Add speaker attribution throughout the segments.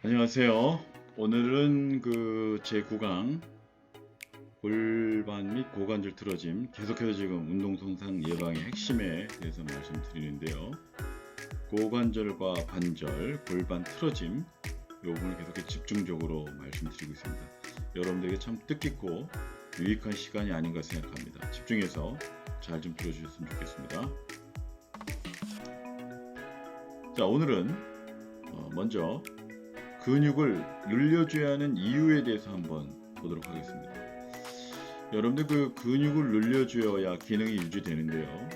Speaker 1: 안녕하세요. 오늘은 제 구강 골반 및 고관절 틀어짐 계속해서 지금 운동 손상 예방의 핵심에 대해서 말씀드리는데요. 고관절과 관절, 골반 틀어짐 이 부분을 계속해서 집중적으로 말씀드리고 있습니다. 여러분들에게 참 뜻깊고 유익한 시간이 아닌가 생각합니다. 집중해서 잘 좀 들어주셨으면 좋겠습니다. 자, 오늘은 먼저 근육을 늘려줘야 하는 이유에 대해서 한번 보도록 하겠습니다. 여러분들 근육을 늘려줘야 기능이 유지되는데요.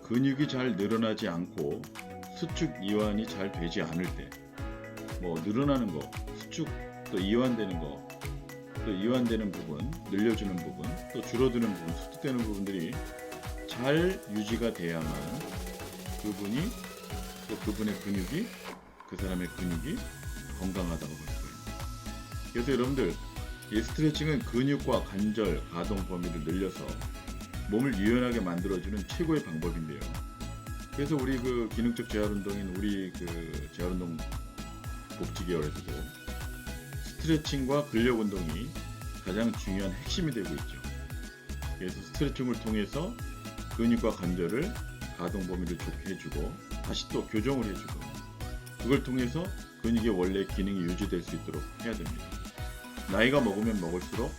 Speaker 1: 근육이 잘 늘어나지 않고 수축 이완이 잘 되지 않을 때, 늘어나는 거, 수축 또 이완되는 거, 또 이완되는 부분, 늘려주는 부분, 또 줄어드는 부분, 수축되는 부분들이 잘 유지가 돼야만 그분이 또 그분의 근육이 그 사람의 근육이 건강하다고 볼 거예요. 그래서 여러분들 이 스트레칭은 근육과 관절 가동 범위를 늘려서 몸을 유연하게 만들어주는 최고의 방법인데요. 그래서 우리 기능적 재활운동인 우리 재활운동 복지계열에서도 스트레칭과 근력운동이 가장 중요한 핵심이 되고 있죠. 그래서 스트레칭을 통해서 근육과 관절을 가동 범위를 좋게 해주고 다시 또 교정을 해주고 그걸 통해서 근육의 원래 기능이 유지될 수 있도록 해야 됩니다. 나이가 먹으면 먹을수록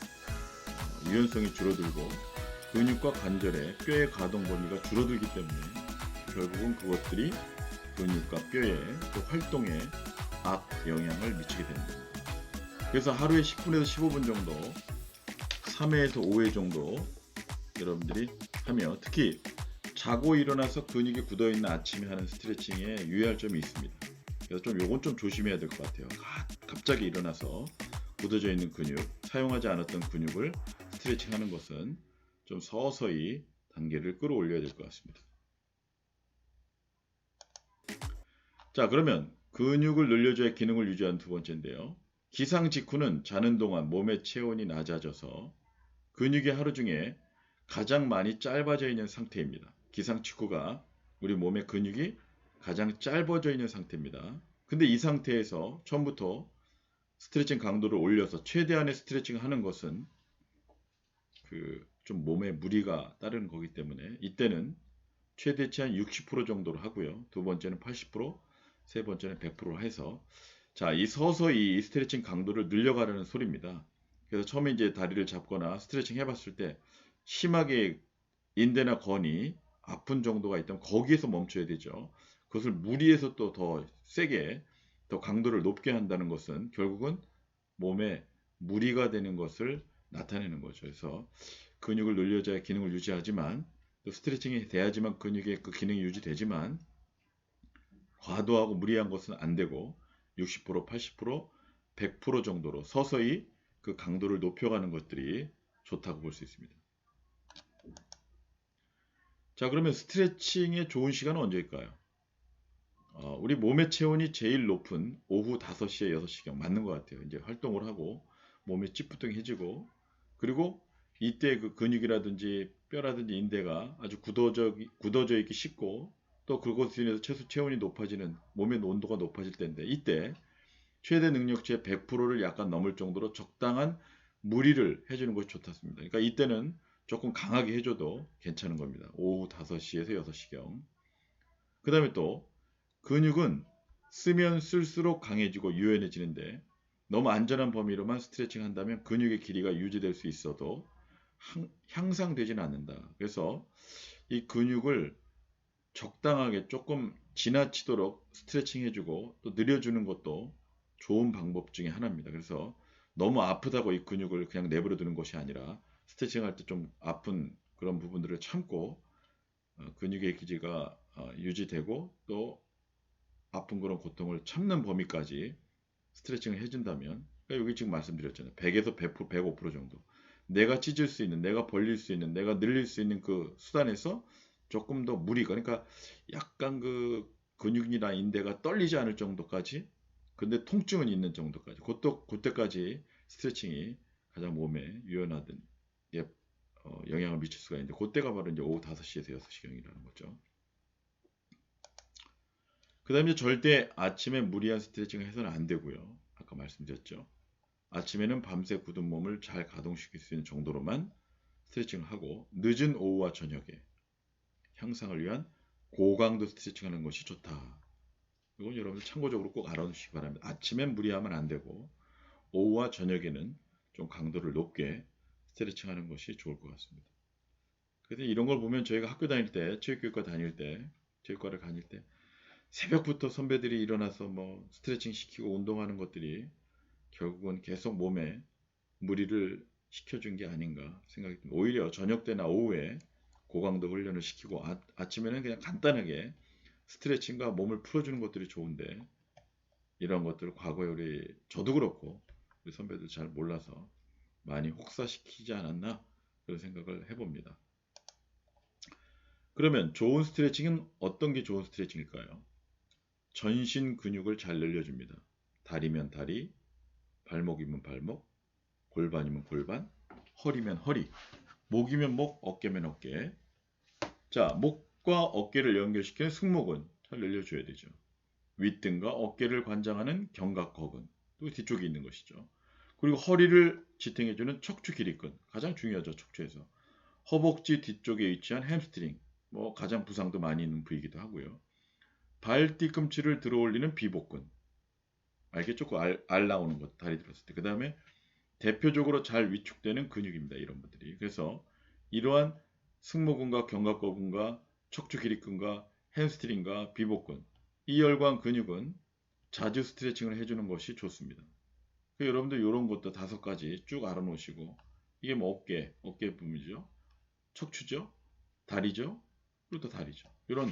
Speaker 1: 유연성이 줄어들고 근육과 관절의 뼈의 가동 범위가 줄어들기 때문에 결국은 그것들이 근육과 뼈의 또 활동에 악 영향을 미치게 됩니다. 그래서 하루에 10분에서 15분 정도 3회에서 5회 정도 여러분들이 하며 특히 자고 일어나서 근육이 굳어있는 아침에 하는 스트레칭에 유의할 점이 있습니다. 그래서 요건 좀 조심해야 될 것 같아요. 갑자기 일어나서 굳어져 있는 근육, 사용하지 않았던 근육을 스트레칭 하는 것은 좀 서서히 단계를 끌어올려야 될 것 같습니다. 자, 그러면 근육을 늘려줘야 기능을 유지하는 두 번째인데요. 기상 직후는 자는 동안 몸의 체온이 낮아져서 근육이 하루 중에 가장 많이 짧아져 있는 상태입니다. 기상 직후가 우리 몸의 근육이 가장 짧아져 있는 상태입니다. 근데 이 상태에서 처음부터 스트레칭 강도를 올려서 최대한의 스트레칭을 하는 것은 좀 몸에 무리가 따르는 거기 때문에 이때는 최대치 한 60% 정도로 하고요. 두 번째는 80%, 세 번째는 100%로 해서 이 서서히 이 스트레칭 강도를 늘려가라는 소리입니다. 그래서 처음에 이제 다리를 잡거나 스트레칭 해봤을 때 심하게 인대나 건이 아픈 정도가 있다면 거기에서 멈춰야 되죠. 그것을 무리해서 또 더 세게 더 강도를 높게 한다는 것은 결국은 몸에 무리가 되는 것을 나타내는 거죠. 그래서 근육을 늘려줘야 기능을 유지하지만 또 스트레칭이 돼야지만 근육의 그 기능이 유지되지만 과도하고 무리한 것은 안 되고 60%, 80%, 100% 정도로 서서히 그 강도를 높여가는 것들이 좋다고 볼 수 있습니다. 자, 그러면 스트레칭의 좋은 시간은 언제일까요? 우리 몸의 체온이 제일 높은 오후 5시에 6시경 맞는 것 같아요. 이제 활동을 하고 몸이 찌뿌둥해지고 그리고 이때 그 근육이라든지 뼈라든지 인대가 아주 굳어져 있기 쉽고 또 그것으로 인해서 최소 체온이 높아지는 몸의 온도가 높아질 때인데 이때 최대 능력치의 100%를 약간 넘을 정도로 적당한 무리를 해주는 것이 좋습니다. 그러니까 이때는 조금 강하게 해줘도 괜찮은 겁니다. 오후 5시에서 6시경. 그 다음에 또 근육은 쓰면 쓸수록 강해지고 유연해지는데 너무 안전한 범위로만 스트레칭 한다면 근육의 길이가 유지될 수 있어도 향상되지는 않는다. 그래서 이 근육을 적당하게 조금 지나치도록 스트레칭 해주고 또 늘려주는 것도 좋은 방법 중에 하나입니다. 그래서 너무 아프다고 이 근육을 그냥 내버려 두는 것이 아니라 스트레칭 할 때 좀 아픈 그런 부분들을 참고 근육의 기지가 유지되고 또 아픈 그런 고통을 참는 범위까지 스트레칭을 해준다면 그러니까 여기 지금 말씀드렸잖아요. 100에서 100%, 105% 정도 내가 찢을 수 있는, 내가 벌릴 수 있는, 내가 늘릴 수 있는 그 수단에서 조금 더 무리가 그러니까 약간 근육이나 인대가 떨리지 않을 정도까지 근데 통증은 있는 정도까지 그때까지 스트레칭이 가장 몸에 유연하든 영향을 미칠 수가 있는데 그때가 바로 이제 오후 5시에서 6시경이라는 거죠. 그 다음에 절대 아침에 무리한 스트레칭을 해서는 안 되고요. 아까 말씀드렸죠. 아침에는 밤새 굳은 몸을 잘 가동시킬 수 있는 정도로만 스트레칭을 하고 늦은 오후와 저녁에 향상을 위한 고강도 스트레칭 하는 것이 좋다. 이건 여러분들 참고적으로 꼭 알아두시기 바랍니다. 아침엔 무리하면 안 되고 오후와 저녁에는 좀 강도를 높게 스트레칭 하는 것이 좋을 것 같습니다. 그래서 이런 걸 보면 저희가 학교 다닐 때, 체육과를 다닐 때 새벽부터 선배들이 일어나서 뭐 스트레칭 시키고 운동하는 것들이 결국은 계속 몸에 무리를 시켜준 게 아닌가 생각이 듭니다. 오히려 저녁 때나 오후에 고강도 훈련을 시키고 아침에는 그냥 간단하게 스트레칭과 몸을 풀어주는 것들이 좋은데 이런 것들을 과거에 저도 그렇고 우리 선배들 잘 몰라서 많이 혹사시키지 않았나 그런 생각을 해봅니다. 그러면 좋은 스트레칭은 어떤 게 좋은 스트레칭일까요? 전신 근육을 잘 늘려줍니다. 다리면 다리, 발목이면 발목, 골반이면 골반, 허리면 허리, 목이면 목, 어깨면 어깨. 자, 목과 어깨를 연결시키는 승모근 잘 늘려줘야 되죠. 윗등과 어깨를 관장하는 견갑거근, 또 뒤쪽에 있는 것이죠. 그리고 허리를 지탱해주는 척추 기립근, 가장 중요하죠. 척추에서. 허벅지 뒤쪽에 위치한 햄스트링, 뭐 가장 부상도 많이 있는 부위이기도 하고요. 발 뒤꿈치를 들어올리는 비복근, 알겠죠? 그 알 나오는 것, 다리 들었을 때. 그 다음에 대표적으로 잘 위축되는 근육입니다. 이런 분들이. 그래서 이러한 승모근과 견갑거근과 척추 기립근과 햄스트링과 비복근, 이 열관 근육은 자주 스트레칭을 해주는 것이 좋습니다. 여러분들 이런 것도 5가지 쭉 알아놓으시고 이게 뭐 어깨 부분이죠. 척추죠. 다리죠. 그리고 또 다리죠. 이런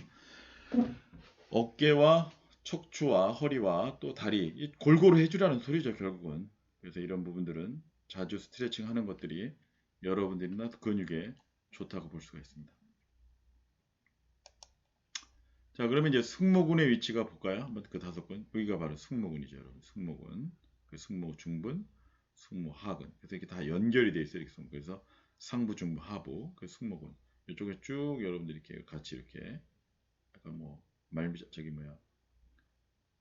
Speaker 1: 어깨와 척추와 허리와 또 다리 골고루 해주라는 소리죠. 결국은. 그래서 이런 부분들은 자주 스트레칭 하는 것들이 여러분들이나 근육에 좋다고 볼 수가 있습니다. 자, 그러면 이제 승모근의 위치가 볼까요? 한번 그 5근. 여기가 바로 승모근이죠, 여러분. 승모근. 그 승모 중근, 승모 하근. 그래서 이렇게 다 연결이 되어 있어요. 이렇게. 그래서 상부, 중부, 하부. 그 승모근. 이쪽에 쭉 여러분들이 이렇게 같이 이렇게 약간 뭐 저기 뭐야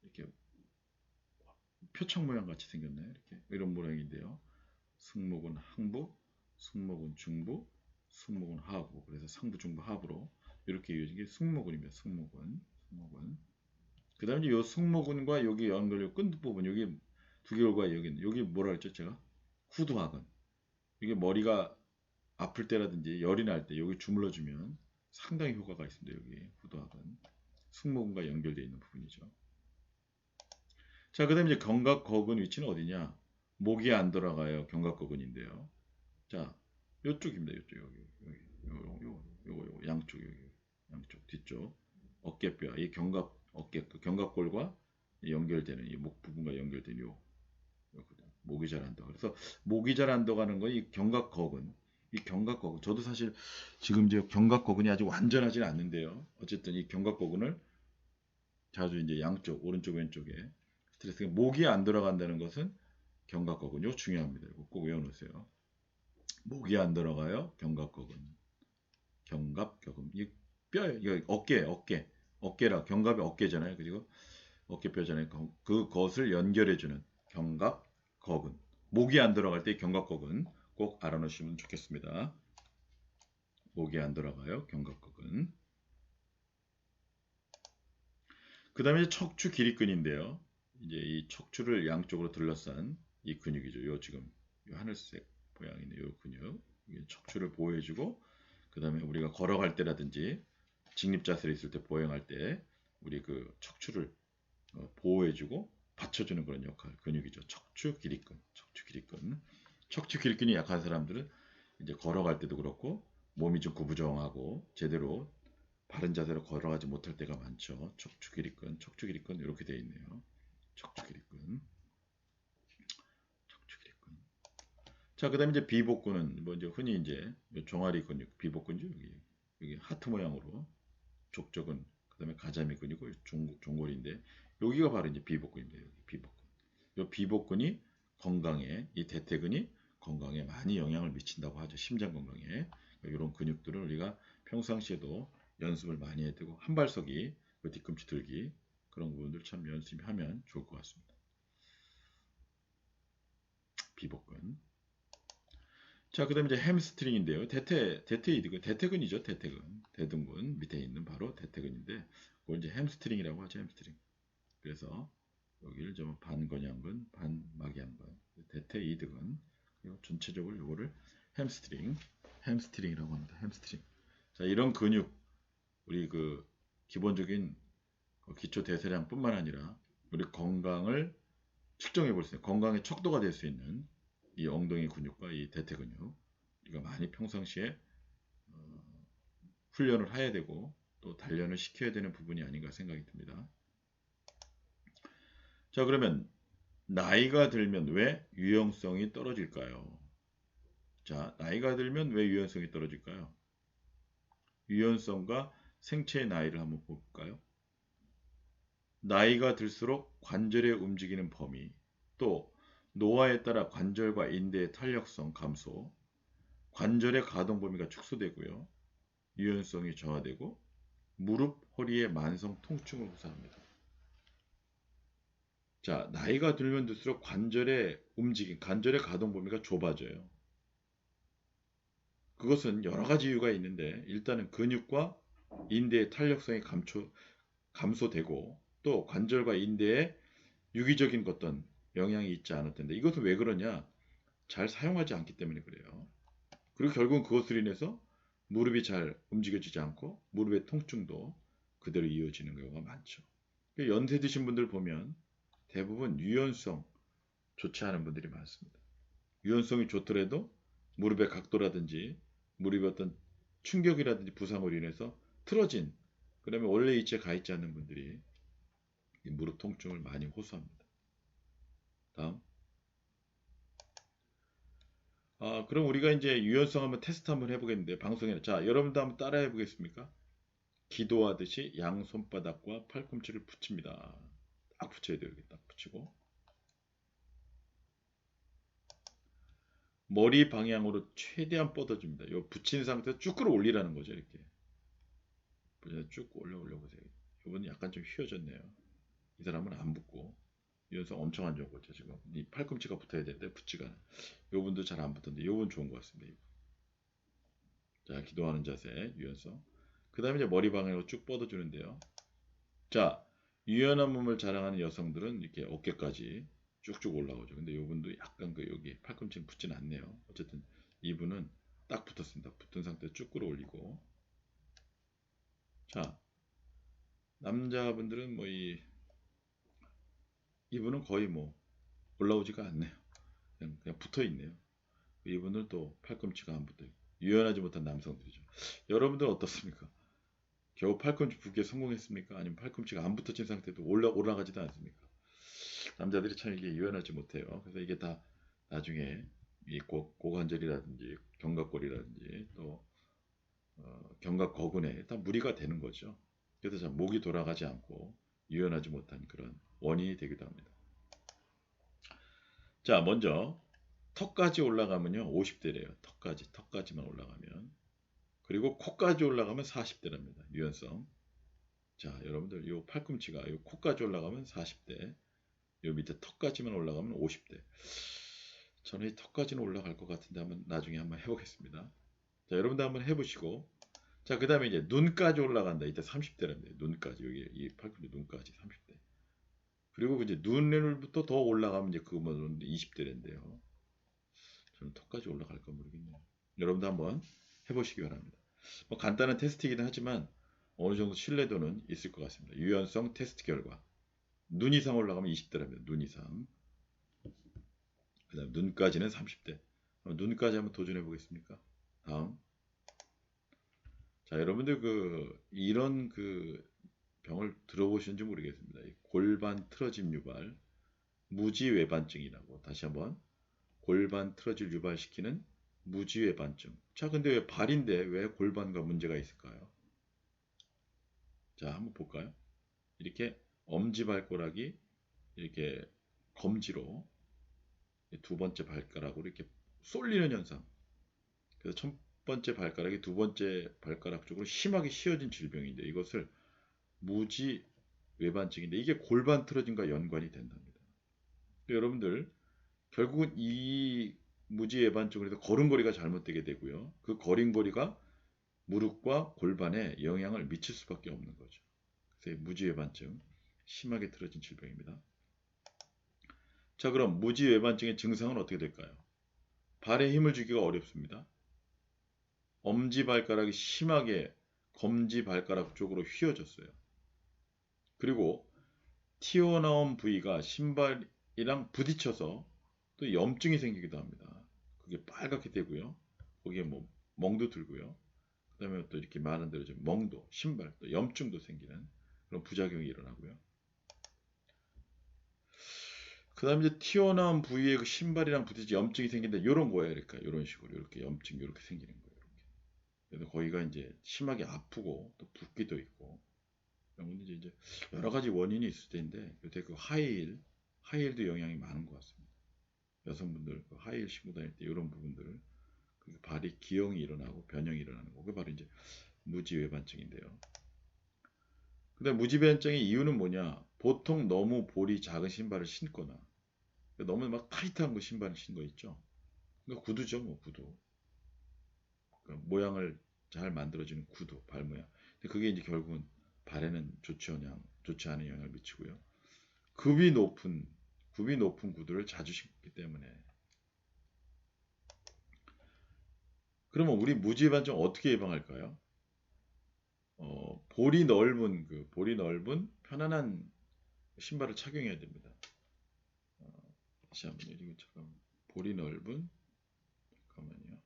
Speaker 1: 이렇게 표창 모양 같이 생겼나요? 이렇게 이런 모양인데요. 승모근 항부, 승모근 중부, 승모근 하부. 그래서 상부, 중부, 하부로 이렇게 이어진 게 승모근입니다. 승모근. 그 다음에 이 승모근과 여기 연결 끝부분 여기 두 개골과 여기 뭐라 했죠 제가? 후두하근. 이게 머리가 아플 때라든지 열이 날 때 여기 주물러주면 상당히 효과가 있습니다. 여기 후두하근. 승모근과 연결되어 있는 부분이죠. 자, 그 다음에 이제 견갑거근 위치는 어디냐? 목이 안 돌아가요. 견갑거근인데요. 자, 요쪽입니다. 요쪽 요거 양쪽 양쪽 뒤쪽 어깨뼈 이 견갑골과 연결되는 이 목 부분과 연결된 요거든. 목이 잘 안 들어가. 그래서 목이 잘 안 들어가는 거 이 견갑거근. 이 견갑거근 저도 사실 지금 이제 견갑거근이 아직 완전하지는 않는데요. 어쨌든 이 견갑거근을 자주 이제 양쪽 오른쪽 왼쪽에 스트레스 목이 안 들어간다는 것은 견갑거근요 중요합니다. 이거 꼭 외워놓으세요. 목이 안 들어가요. 견갑거근. 이 뼈, 어깨라 견갑이 어깨잖아요. 그리고 어깨뼈잖아요. 그것을 연결해주는 견갑거근. 목이 안 들어갈 때 견갑거근 꼭 알아놓으시면 좋겠습니다. 목이 안 들어가요. 견갑거근. 그 다음에 척추 기립근인데요. 이제 이 척추를 양쪽으로 둘러싼 이 근육이죠. 요 지금 요 하늘색 모양이네. 요 근육. 척추를 보호해주고 그 다음에 우리가 걸어갈 때라든지 직립자세로 있을 때 보행할 때 우리 그 척추를 보호해주고 받쳐주는 그런 역할 근육이죠. 척추 기립근. 척추 기립근이 약한 사람들은 이제 걸어갈 때도 그렇고 몸이 좀 구부정하고 제대로 바른 자세로 걸어가지 못할 때가 많죠. 척추 기립근 이렇게 되어 있네요. 척추 기립근. 자, 그다음에 이제 비복근은 뭐 이제 흔히 이제 종아리 근육, 비복근이죠. 여기 하트 모양으로 족저근, 그다음에 가자미 근이고 종골인데 여기가 바로 이제 비복근입니다. 여기 비복근. 이 비복근이 건강에 이 대퇴근이 건강에 많이 영향을 미친다고 하죠. 심장 건강에. 이런 근육들은 우리가 평상시에도 연습을 많이 해야 되고 한발서기, 그 뒤꿈치 들기 그런 부분들 참 열심히 하면 좋을 것 같습니다. 비복근. 자, 그 다음에 이제 햄스트링인데요. 대퇴근이죠. 대퇴근. 대등근 밑에 있는 바로 대퇴근인데, 그걸 이제 햄스트링이라고 하죠. 햄스트링. 그래서 여기를 좀 반건양근, 반막양근, 대퇴 이등근, 그리고 전체적으로 요거를 햄스트링이라고 합니다. 햄스트링. 자, 이런 근육, 우리 그 기본적인 기초 대사량뿐만 아니라 우리 건강을 측정해 볼 수 있는, 건강의 척도가 될 수 있는 이 엉덩이 근육과 이 대퇴 근육, 우리가 많이 평상시에 훈련을 해야 되고 또 단련을 시켜야 되는 부분이 아닌가 생각이 듭니다. 자, 그러면 나이가 들면 왜 유연성이 떨어질까요? 자, 나이가 들면 왜 유연성이 떨어질까요? 유연성과 생체의 나이를 한번 볼까요? 나이가 들수록 관절의 움직이는 범위, 또 노화에 따라 관절과 인대의 탄력성 감소, 관절의 가동 범위가 축소되고요. 유연성이 저하되고 무릎, 허리의 만성 통증을 호소합니다. 자, 나이가 들면 들수록 관절의 움직임, 관절의 가동 범위가 좁아져요. 그것은 여러 가지 이유가 있는데 일단은 근육과 인대의 탄력성이 감소되고 또 관절과 인대에 유기적인 어떤 영향이 있지 않을 텐데 이것은 왜 그러냐? 잘 사용하지 않기 때문에 그래요. 그리고 결국은 그것으로 인해서 무릎이 잘 움직여지지 않고 무릎의 통증도 그대로 이어지는 경우가 많죠. 연세 드신 분들 보면 대부분 유연성 좋지 않은 분들이 많습니다. 유연성이 좋더라도 무릎의 각도라든지 무릎의 어떤 충격이라든지 부상으로 인해서 틀어진, 그다음에 원래 위치에 가 있지 않는 분들이 이 무릎 통증을 많이 호소합니다. 다음. 그럼 우리가 이제 유연성 한번 테스트 한번 해보겠는데 방송에 자, 여러분도 한번 따라해 보겠습니까? 기도하듯이 양 손바닥과 팔꿈치를 붙입니다. 딱 붙여야 돼요. 이렇게 딱 붙이고 머리 방향으로 최대한 뻗어줍니다. 요 붙인 상태에서 쭉 끌어올리라는 거죠. 이렇게 쭉 올려보세요. 이분은 약간 좀 휘어졌네요. 이 사람은 안 붙고 유연성 엄청 안 좋은 거죠. 지금 이 팔꿈치가 붙어야 되는데 붙지가 않아요. 요분도 잘 안 붙던데 요분 좋은 것 같습니다. 자, 기도하는 자세 유연성. 그 다음에 이제 머리 방향으로 쭉 뻗어주는데요. 자, 유연한 몸을 자랑하는 여성들은 이렇게 어깨까지 쭉쭉 올라오죠. 근데 이분도 약간 그 여기 팔꿈치는 붙진 않네요. 어쨌든 이분은 딱 붙었습니다. 붙은 상태에 쭉 끌어올리고. 자, 남자분들은 뭐 이분은 거의 뭐 올라오지가 않네요. 그냥 붙어 있네요. 이분은 또 팔꿈치가 안 붙어요. 유연하지 못한 남성들이죠. 여러분들은 어떻습니까? 겨우 팔꿈치 붙기에 성공했습니까? 아니면 팔꿈치가 안 붙어진 상태도 올라가지도 않습니까? 남자들이 참 이게 유연하지 못해요. 그래서 이게 다 나중에 이 고관절이라든지 견갑골이라든지 또 견갑 거근에 다 무리가 되는 거죠. 그래서 참 목이 돌아가지 않고 유연하지 못한 그런 원인이 되기도 합니다. 자, 먼저 턱까지 올라가면요 50대래요. 턱까지만 올라가면. 그리고 코까지 올라가면 40대랍니다. 유연성. 자, 여러분들 요 팔꿈치가 요 코까지 올라가면 40대, 요 밑에 턱까지만 올라가면 50대. 저는 이 턱까지는 올라갈 것 같은데 나중에 한번 해보겠습니다. 자, 여러분도 한번 해보시고, 자, 그 다음에 이제 눈까지 올라간다. 이때 30대랍니다. 눈까지, 여기 이 팔꿈치 눈까지 30대. 그리고 이제 눈부터 더 올라가면 이제 그거만 20대인데요. 저는 턱까지 올라갈까 모르겠네요. 여러분도 한번 해보시기 바랍니다. 뭐 간단한 테스트이긴 하지만 어느 정도 신뢰도는 있을 것 같습니다. 유연성 테스트 결과. 눈 이상 올라가면 20대랍니다. 눈 이상. 그 다음 눈까지는 30대. 눈까지 한번 도전해 보겠습니까? 다음. 자, 여러분들 이런 병을 들어보셨는지 모르겠습니다. 골반 틀어짐 유발, 무지외반증이라고. 다시 한번 골반 틀어질 유발시키는 무지외반증. 자, 근데 왜 발인데 왜 골반과 문제가 있을까요? 자, 한번 볼까요? 이렇게 엄지발가락이 이렇게 검지로 두 번째 발가락으로 이렇게 쏠리는 현상. 그래서 첫 번째 발가락이 두 번째 발가락 쪽으로 심하게 휘어진 질병인데 이것을 무지 외반증인데 이게 골반 틀어짐과 연관이 된답니다. 여러분들 결국은 이 무지 외반증으로 해서 걸음걸이가 잘못되게 되고요. 그 걸음걸이가 무릎과 골반에 영향을 미칠 수밖에 없는 거죠. 그래서 무지 외반증 심하게 틀어진 질병입니다. 자, 그럼 무지 외반증의 증상은 어떻게 될까요? 발에 힘을 주기가 어렵습니다. 엄지발가락이 심하게 검지발가락 쪽으로 휘어졌어요. 그리고 튀어나온 부위가 신발이랑 부딪혀서 또 염증이 생기기도 합니다. 그게 빨갛게 되고요. 거기에 뭐 멍도 들고요. 그 다음에 또 이렇게 말한 대로 좀 멍도, 신발, 또 염증도 생기는 그런 부작용이 일어나고요. 그 다음에 이제 튀어나온 부위에 그 신발이랑 부딪혀 염증이 생긴데 이런 거예요. 그러니까 이런 식으로 이렇게 염증 이렇게 생기는 거예요. 이렇게. 그래서 거기가 이제 심하게 아프고 또 붓기도 있고 이런 건데 이제 여러 가지 원인이 있을 텐데 요새 그 하이힐도 영향이 많은 것 같습니다. 여성분들 그 하이힐 신고 다닐 때 이런 부분들 그 발이 기형이 일어나고 변형이 일어나는 거 그게 바로 이제 무지외반증인데요. 근데 무지외반증의 이유는 뭐냐? 보통 너무 볼이 작은 신발을 신거나 너무 막 타이트한 거 신발을 신거 있죠. 그러니까 구두죠, 뭐 구두. 그러니까 모양을 잘 만들어주는 구두, 발 모양. 근데 그게 이제 결국은 발에는 좋지 않은 영향을 미치고요. 굽이 높은 구두를 자주 신기 때문에. 그러면 우리 무지반증 어떻게 예방할까요? 볼이 넓은 편안한 신발을 착용해야 됩니다. 다시 한번 이거 잠깐 볼이 넓은 잠깐만요.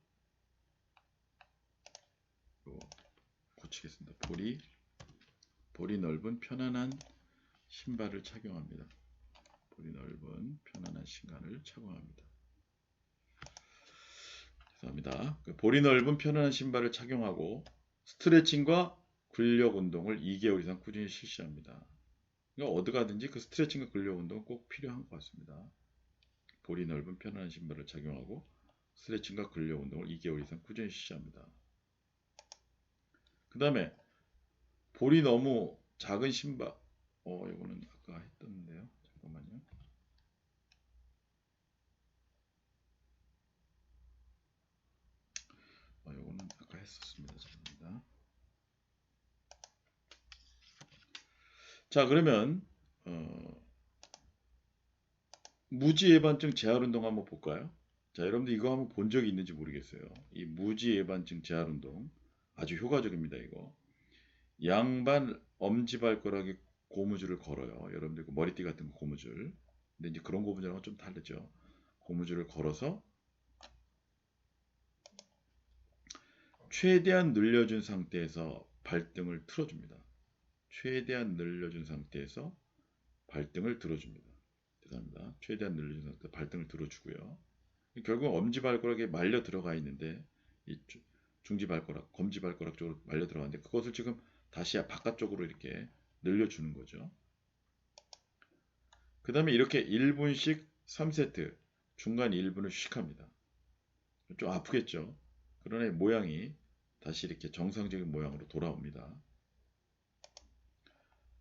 Speaker 1: 이거 고치겠습니다. 볼이 넓은 편안한 신발을 착용합니다. 볼이 넓은 편안한 신발을 착용합니다. 죄송합니다. 볼이 넓은 편안한 신발을 착용하고 스트레칭과 근력 운동을 2개월 이상 꾸준히 실시합니다. 그러니까 어디 가든지 그 스트레칭과 근력 운동은 꼭 필요한 것 같습니다. 볼이 넓은 편안한 신발을 착용하고 스트레칭과 근력 운동을 2개월 이상 꾸준히 실시합니다. 그 다음에 볼이 너무 작은 신발 이거는 아까 했던데요. 잠깐만요. 이거는 아까 했었습니다. 죄송합니다. 자, 그러면 무지예반증 재활운동 한번 볼까요? 자, 여러분들 이거 한번 본 적이 있는지 모르겠어요. 이 무지예반증 재활운동 아주 효과적입니다. 이거 양반 엄지발가락에 고무줄을 걸어요. 여러분들 그 머리띠 같은 고무줄. 근데 이제 그런 고무줄하고 좀 다르죠. 고무줄을 걸어서 최대한 늘려준 상태에서 발등을 틀어줍니다. 최대한 늘려준 상태에서 발등을 들어줍니다. 죄송합니다. 최대한 늘려준 상태에서 발등을 들어주고요. 결국 엄지발가락에 말려 들어가 있는데 이 중지발가락, 검지발가락 쪽으로 말려 들어가는데 그것을 지금 다시 바깥쪽으로 이렇게 늘려주는 거죠. 그 다음에 이렇게 1분씩 3세트 중간 1분을 휴식합니다. 좀 아프겠죠. 그러나 모양이 다시 이렇게 정상적인 모양으로 돌아옵니다.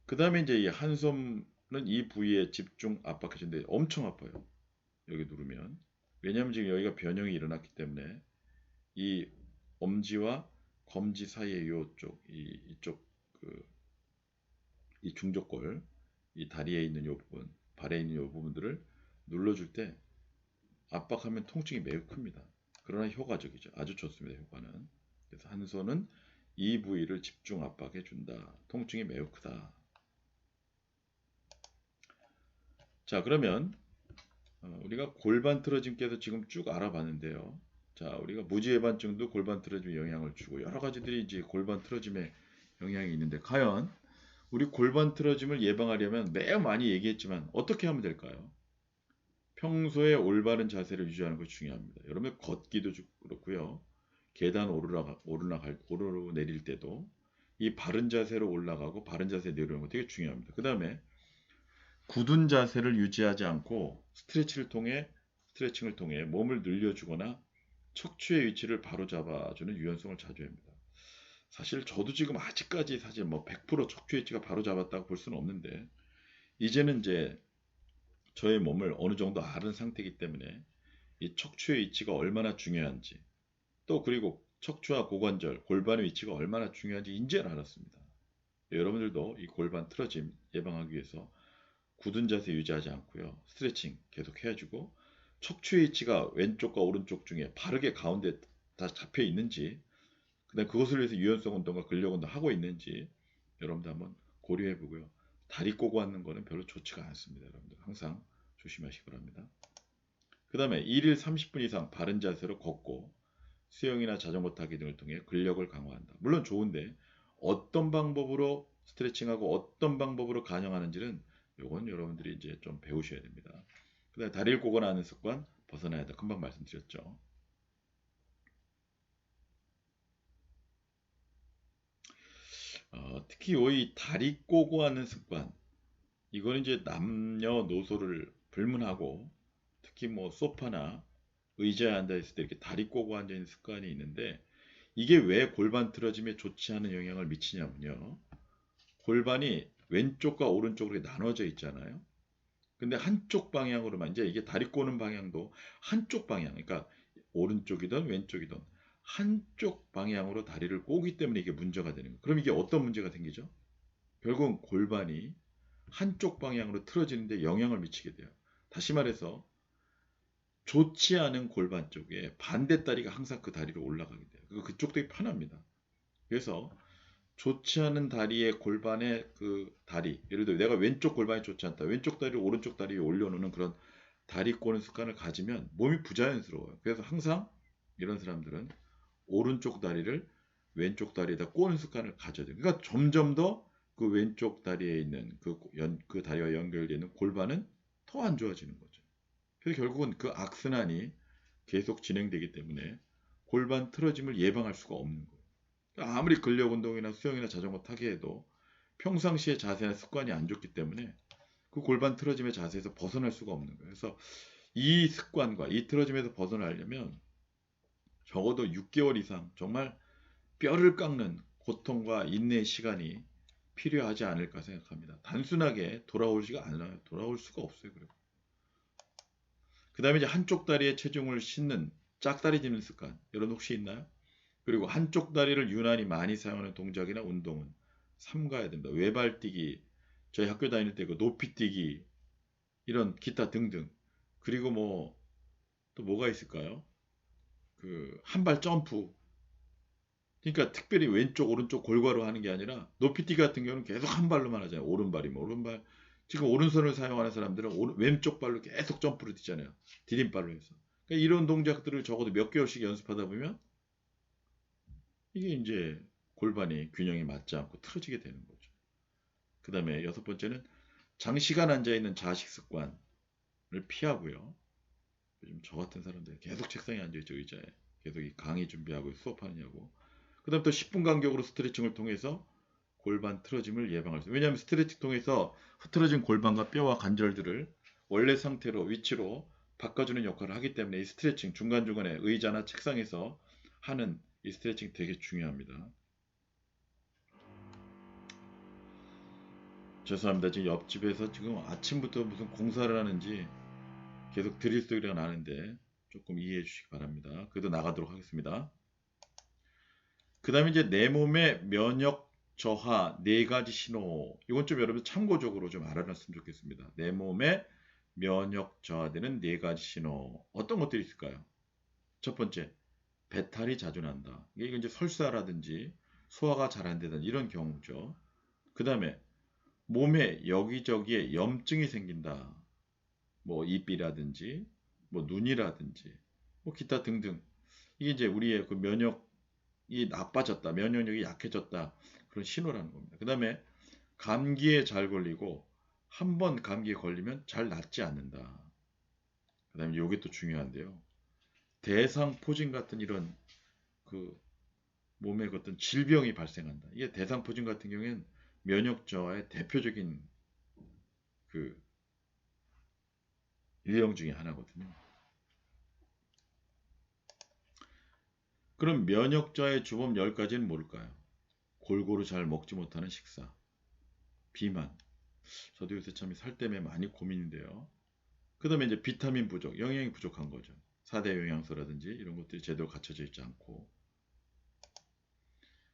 Speaker 1: 그 다음에 이제 이 한손은 이 부위에 집중 압박해주는데 엄청 아파요. 여기 누르면. 왜냐하면 지금 여기가 변형이 일어났기 때문에 이 엄지와 검지 사이의 이쪽 이 중족골, 이 다리에 있는 이 부분, 발에 있는 이 부분들을 눌러줄 때 압박하면 통증이 매우 큽니다. 그러나 효과적이죠. 아주 좋습니다. 효과는. 그래서 한 손은 이 부위를 집중 압박해 준다. 통증이 매우 크다. 자, 그러면 우리가 골반 틀어짐께서 지금 쭉 알아봤는데요. 자, 우리가 무지외반증도 골반 틀어짐에 영향을 주고 여러 가지들이 이제 골반 틀어짐에 영향이 있는데 과연 우리 골반 틀어짐을 예방하려면 매우 많이 얘기했지만 어떻게 하면 될까요? 평소에 올바른 자세를 유지하는 것이 중요합니다. 여러분 걷기도 그렇고요. 계단 오르 내릴 때도 이 바른 자세로 올라가고 바른 자세에 내려오는 거 되게 중요합니다. 그 다음에 굳은 자세를 유지하지 않고 스트레칭을 통해 몸을 늘려주거나 척추의 위치를 바로 잡아주는 유연성을 자주 합니다. 사실 저도 지금 아직까지 사실 뭐 100% 척추 위치가 바로 잡았다고 볼 수는 없는데 이제는 이제 저의 몸을 어느 정도 아는 상태이기 때문에 이 척추의 위치가 얼마나 중요한지 또 그리고 척추와 고관절, 골반의 위치가 얼마나 중요한지 이제는 알았습니다. 여러분들도 이 골반 틀어짐 예방하기 위해서 굳은 자세 유지하지 않고요. 스트레칭 계속 해주고 척추의 위치가 왼쪽과 오른쪽 중에 바르게 가운데 다 잡혀 있는지 그다음 그것을 위해서 유연성 운동과 근력 운동 하고 있는지 여러분들 한번 고려해 보고요. 다리 꼬고 앉는 거는 별로 좋지가 않습니다. 여러분들 항상 조심하시기 바랍니다. 그 다음에 1일 30분 이상 바른 자세로 걷고 수영이나 자전거 타기 등을 통해 근력을 강화한다. 물론 좋은데 어떤 방법으로 스트레칭하고 어떤 방법으로 간영하는지는 요건 여러분들이 이제 좀 배우셔야 됩니다. 그 다음에 다리를 꼬거나 하는 습관 벗어나야 한다. 금방 말씀드렸죠. 특히 이 다리 꼬고 하는 습관 이거는 이제 남녀노소를 불문하고 특히 뭐 소파나 의자에 앉아 있을 때 이렇게 다리 꼬고 앉아 있는 습관이 있는데 이게 왜 골반 틀어짐에 좋지 않은 영향을 미치냐면요. 골반이 왼쪽과 오른쪽으로 나눠져 있잖아요. 근데 한쪽 방향으로만 이제 이게 다리 꼬는 방향도 한쪽 방향, 그러니까 오른쪽이든 왼쪽이든 한쪽 방향으로 다리를 꼬기 때문에 이게 문제가 되는 거예요. 그럼 이게 어떤 문제가 생기죠? 결국은 골반이 한쪽 방향으로 틀어지는데 영향을 미치게 돼요. 다시 말해서 좋지 않은 골반 쪽에 반대 다리가 항상 그 다리로 올라가게 돼요. 그쪽 되게 편합니다. 그래서 좋지 않은 다리의 골반의 그 다리, 예를 들어 내가 왼쪽 골반이 좋지 않다. 왼쪽 다리를 오른쪽 다리에 올려놓는 그런 다리 꼬는 습관을 가지면 몸이 부자연스러워요. 그래서 항상 이런 사람들은 오른쪽 다리를 왼쪽 다리에다 꼬는 습관을 가져야 돼요. 그러니까 점점 더 그 왼쪽 다리에 있는 그 다리와 연결되어 있는 골반은 더 안 좋아지는 거죠. 그래서 결국은 그 악순환이 계속 진행되기 때문에 골반 틀어짐을 예방할 수가 없는 거예요. 그러니까 아무리 근력 운동이나 수영이나 자전거 타기 해도 평상시에 자세나 습관이 안 좋기 때문에 그 골반 틀어짐의 자세에서 벗어날 수가 없는 거예요. 그래서 이 습관과 이 틀어짐에서 벗어나려면 적어도 6개월 이상 정말 뼈를 깎는 고통과 인내의 시간이 필요하지 않을까 생각합니다. 단순하게 돌아오지가 않아요. 돌아올 수가 없어요. 그 다음에 이제 한쪽 다리에 체중을 싣는 짝다리 짚는 습관. 여러분 혹시 있나요? 그리고 한쪽 다리를 유난히 많이 사용하는 동작이나 운동은 삼가야 된다. 외발뛰기, 저희 학교 다닐 때 그 높이뛰기, 이런 기타 등등. 그리고 뭐 또 뭐가 있을까요? 그 한발 점프. 그러니까 특별히 왼쪽 오른쪽 골고루 하는 게 아니라 높이뛰기 같은 경우는 계속 한 발로만 하잖아요. 오른발이면 오른발. 지금 오른손을 사용하는 사람들은 왼쪽 발로 계속 점프를 뛰잖아요. 디딤발로 해서. 그러니까 이런 동작들을 적어도 몇 개월씩 연습하다 보면 이게 이제 골반이 균형이 맞지 않고 틀어지게 되는 거죠. 그 다음에 여섯 번째는 장시간 앉아있는 자식 습관을 피하고요. 요즘 저 같은 사람들 계속 책상에 앉아있죠. 의자에. 계속 이 강의 준비하고 수업하느냐고. 그 다음 또 10분 간격으로 스트레칭을 통해서 골반 틀어짐을 예방할 수 있어요. 왜냐하면 스트레칭 통해서 흐트러진 골반과 뼈와 관절들을 원래 상태로 위치로 바꿔주는 역할을 하기 때문에 이 스트레칭 중간중간에 의자나 책상에서 하는 이 스트레칭 되게 중요합니다. 죄송합니다. 지금 옆집에서 지금 아침부터 무슨 공사를 하는지 계속 드릴 소리가 나는데 조금 이해해 주시기 바랍니다. 그래도 나가도록 하겠습니다. 그 다음에 이제 내 몸의 면역 저하 네 가지 신호. 이건 좀 여러분 참고적으로 좀 알아놨으면 좋겠습니다. 내 몸의 면역 저하되는 네 가지 신호. 어떤 것들이 있을까요? 첫 번째, 배탈이 자주 난다. 이게 이제 설사라든지 소화가 잘 안 되는 이런 경우죠. 그 다음에 몸에 여기저기에 염증이 생긴다. 뭐 입이라든지 뭐 눈이라든지 뭐 기타 등등. 이게 이제 우리의 그 면역이 나빠졌다. 면역력이 약해졌다. 그런 신호라는 겁니다. 그 다음에 감기에 잘 걸리고 한 번 감기에 걸리면 잘 낫지 않는다. 그 다음에 이게 또 중요한데요. 대상포진 같은 이런 그 몸에 어떤 질병이 발생한다. 이게 대상포진 같은 경우에는 면역 저하의 대표적인 그 유형 중에 하나거든요. 그럼 면역 저하의 주범 10가지는 뭘까요? 골고루 잘 먹지 못하는 식사, 비만. 저도 요새 참 살 때문에 많이 고민인데요. 그 다음에 이제 비타민 부족, 영양이 부족한 거죠. 4대 영양소라든지 이런 것들이 제대로 갖춰져 있지 않고.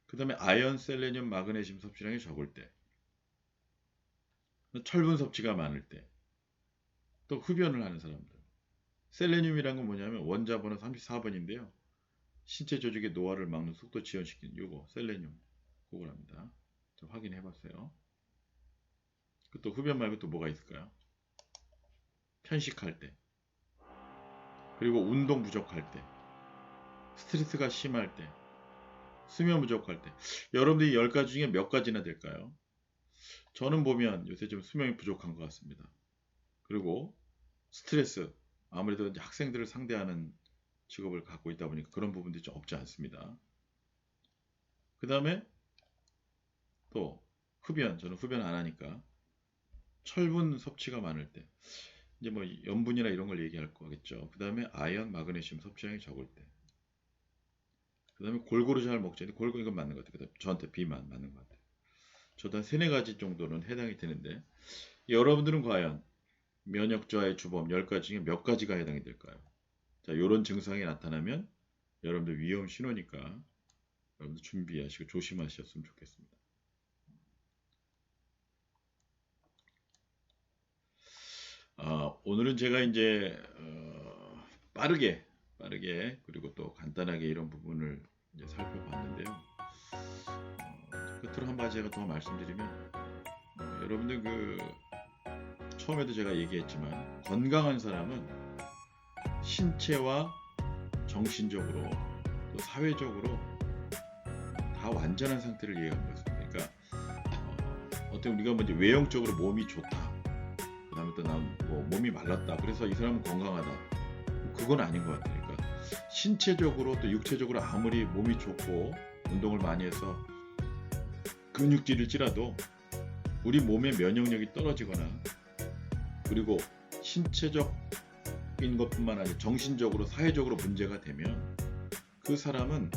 Speaker 1: 그 다음에 아연, 셀레늄, 마그네슘 섭취량이 적을 때, 철분 섭취가 많을 때, 또 흡연을 하는 사람들. 셀레늄이란 건 뭐냐면 원자번호 34번인데요. 신체 조직의 노화를 막는 속도 지연시키는 요거 셀레늄 그거랍니다. 좀 확인해 봤어요. 또 흡연 말고 또 뭐가 있을까요? 편식할 때, 그리고 운동 부족할 때, 스트레스가 심할 때, 수면 부족할 때. 여러분들이 10가지 중에 몇 가지나 될까요? 저는 보면 요새 좀 수면이 부족한 것 같습니다. 그리고 스트레스, 아무래도 이제 학생들을 상대하는 직업을 갖고 있다 보니까 그런 부분들이 좀 없지 않습니다. 그 다음에 또 흡연, 저는 흡연 안 하니까 철분 섭취가 많을 때, 이제 뭐 염분이나 이런 걸 얘기할 거겠죠. 그 다음에 아연, 마그네슘 섭취량이 적을 때, 그 다음에 골고루 잘 먹지. 골고루 이건 맞는 것 같아요. 저한테 비만 맞는 것 같아요. 저도 한 3, 4가지 정도는 해당이 되는데, 여러분들은 과연 면역저하의 주범 10가지 중에 몇 가지가 해당이 될까요? 자, 이런 증상이 나타나면 여러분들 위험 신호니까 여러분들 준비하시고 조심하셨으면 좋겠습니다. 오늘은 제가 이제 빠르게 그리고 또 간단하게 이런 부분을 이제 살펴봤는데요. 끝으로 한 가지 제가 더 말씀드리면, 여러분들 그 처음에도 제가 얘기했지만 건강한 사람은 신체와 정신적으로 또 사회적으로 다 완전한 상태를 얘기하는 것입니다. 그러니까 어떻게 우리가 먼저 외형적으로 몸이 좋다, 그 다음에 또 난 뭐 몸이 말랐다, 그래서 이 사람은 건강하다, 그건 아닌 것 같아요. 그러니까 신체적으로 또 육체적으로 아무리 몸이 좋고 운동을 많이 해서 근육질을 찌라도 우리 몸의 면역력이 떨어지거나, 그리고 신체적인 것뿐만 아니라 정신적으로 사회적으로 문제가 되면 그 사람은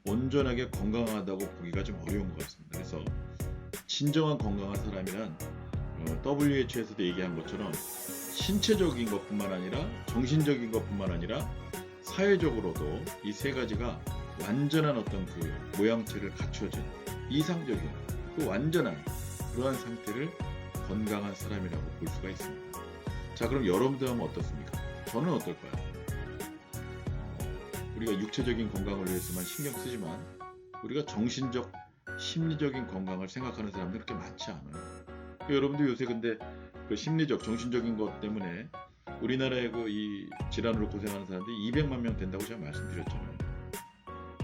Speaker 1: 온전하게 건강하다고 보기가 좀 어려운 것 같습니다. 그래서 진정한 건강한 사람이란 WHO에서도 얘기한 것처럼 신체적인 것뿐만 아니라 정신적인 것뿐만 아니라 사회적으로도 이 3가지가 완전한 어떤 그 모양체를 갖춰진 이상적인 그 완전한 그러한 상태를 건강한 사람이라고 볼 수가 있습니다. 자, 그럼 여러분들 하면 어떻습니까? 저는 어떨까요? 우리가 육체적인 건강을 위해서만 신경 쓰지만 우리가 정신적, 심리적인 건강을 생각하는 사람들이 그렇게 많지 않아요. 여러분들 요새 근데 그 심리적, 정신적인 것 때문에 우리나라의 그 이 질환으로 고생하는 사람들이 200만 명 된다고 제가 말씀드렸잖아요.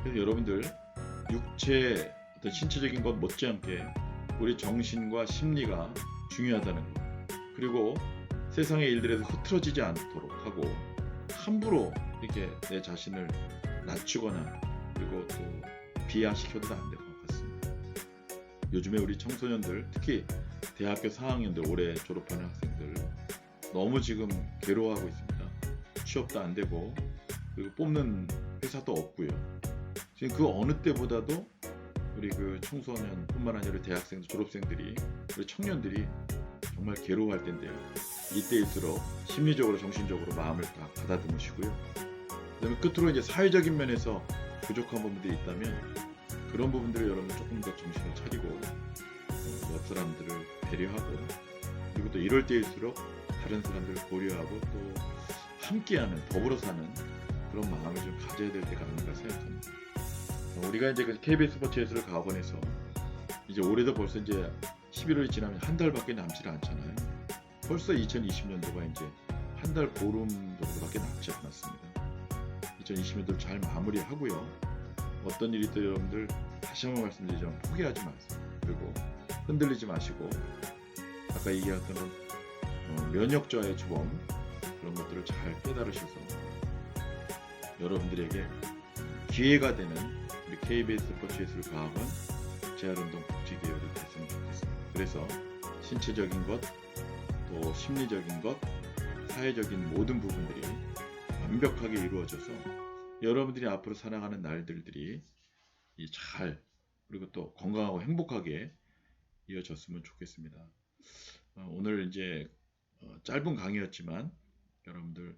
Speaker 1: 그래서 여러분들 육체, 어떤 신체적인 것 못지않게 우리 정신과 심리가 중요하다는 것, 그리고 세상의 일들에서 흐트러지지 않도록 하고 함부로 이렇게 내 자신을 낮추거나 그리고 또 비하시켜도 안 될 것 같습니다. 요즘에 우리 청소년들, 특히 대학교 4학년들, 올해 졸업하는 학생들 너무 지금 괴로워하고 있습니다. 취업도 안 되고 그리고 뽑는 회사도 없고요. 지금 그 어느 때보다도 우리 그 청소년뿐만 아니라 대학생들, 졸업생들이, 우리 청년들이 정말 괴로워할 텐데요. 이때일수록 심리적으로, 정신적으로 마음을 다 가다듬으시고요. 그다음에 끝으로 이제 사회적인 면에서 부족한 부분들이 있다면 그런 부분들을 여러분 조금 더 정신을 차리고 옆 사람들을 배려하고, 그리고 또 이럴 때일수록 다른 사람들을 고려하고 또 함께하는, 더불어 사는 그런 마음을 좀 가져야 될 때가 아닌가 생각합니다. 우리가 이제 그 KBS 스포츠 예술을 가업원에서 이제 올해도 벌써 이제 11월이 지나면 한 달밖에 남지 않잖아요. 벌써 2020년도가 이제 한 달 보름 정도밖에 남지 않았습니다. 2020년도를 잘 마무리하고요. 어떤 일이 또 여러분들 다시 한번 말씀드리지만 포기하지 마세요. 그리고 흔들리지 마시고 아까 얘기했던 면역저하의 주범, 그런 것들을 잘 깨달으셔서 여러분들에게 기회가 되는 우리 KBS 스포츠예술과학원 재활운동 복지계열이 됐으면 좋겠습니다. 그래서 신체적인 것, 또 심리적인 것, 사회적인 모든 부분들이 완벽하게 이루어져서 여러분들이 앞으로 살아가는 날들이 잘 그리고 또 건강하고 행복하게 이어졌으면 좋겠습니다. 오늘 이제 짧은 강의였지만 여러분들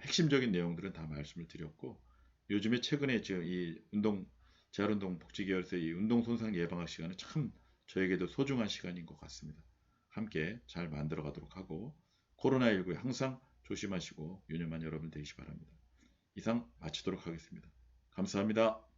Speaker 1: 핵심적인 내용들은 다 말씀을 드렸고, 요즘에 최근에 지금 이 재활운동 복지계열에서 이 운동 손상 예방학 시간은 참 저에게도 소중한 시간인 것 같습니다. 함께 잘 만들어 가도록 하고, 코로나19에 항상 조심하시고 유념한 여러분 되시기 바랍니다. 이상 마치도록 하겠습니다. 감사합니다.